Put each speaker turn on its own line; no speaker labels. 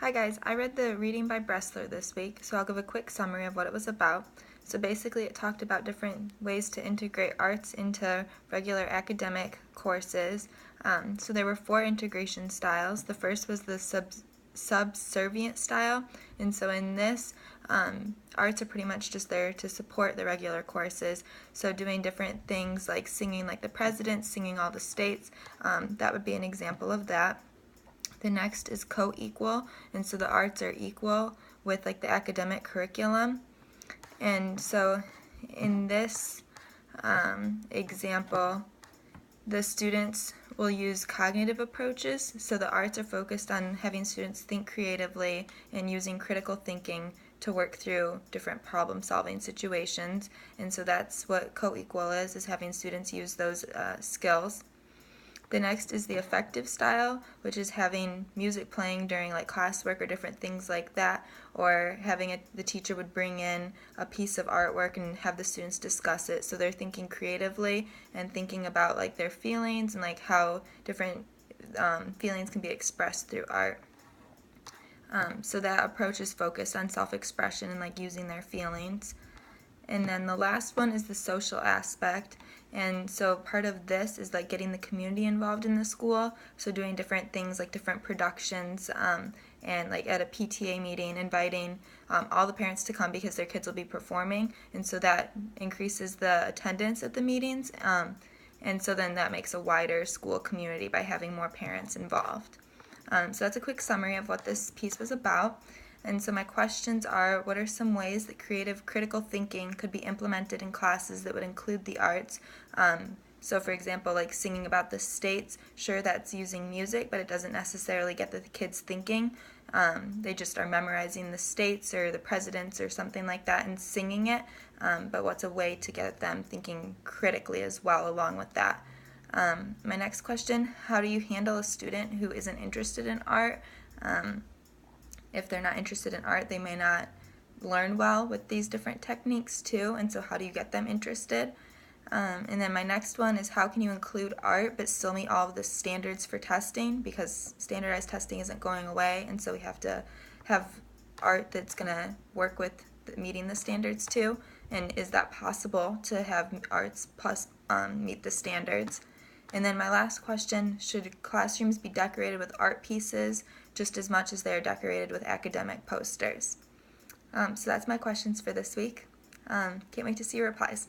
Hi guys, I read the reading by Bresler this week, so I'll give a quick summary of what it was about. So basically it talked about different ways to integrate arts into regular academic courses. So there were 4 integration styles. The first was the subservient style, and so in this, arts are pretty much just there to support the regular courses. So doing different things like singing like the president, singing all the states, that would be an example of that. The next is co-equal, and so the arts are equal with like the academic curriculum. And so in this example, the students will use cognitive approaches. So the arts are focused on having students think creatively and using critical thinking to work through different problem-solving situations. And so that's what co-equal is having students use those skills. The next is the affective style, which is having music playing during like classwork or different things like that, or having the teacher would bring in a piece of artwork and have the students discuss it. So they're thinking creatively and thinking about like their feelings and like how different feelings can be expressed through art. So that approach is focused on self-expression and like using their feelings. And then the last one is the social aspect. And so part of this is like getting the community involved in the school. So doing different things like different productions and like at a PTA meeting inviting all the parents to come because their kids will be performing. And so that increases the attendance at the meetings. And so then that makes a wider school community by having more parents involved. So that's a quick summary of what this piece was about. And so my questions are, what are some ways that creative critical thinking could be implemented in classes that would include the arts? So for example, like singing about the states, sure, that's using music, but it doesn't necessarily get the kids thinking. They just are memorizing the states or the presidents or something like that and singing it. But what's a way to get them thinking critically as well along with that? My next question, how do you handle a student who isn't interested in art? If they're not interested in art, they may not learn well with these different techniques too, and so how do you get them interested? And then my next one is, how can you include art but still meet all of the standards for testing, because standardized testing isn't going away, and so we have to have art that's going to work with meeting the standards too. And is that possible to have arts plus meet the standards? And then my last question, should classrooms be decorated with art pieces just as much as they are decorated with academic posters? So that's my questions for this week. Can't wait to see your replies.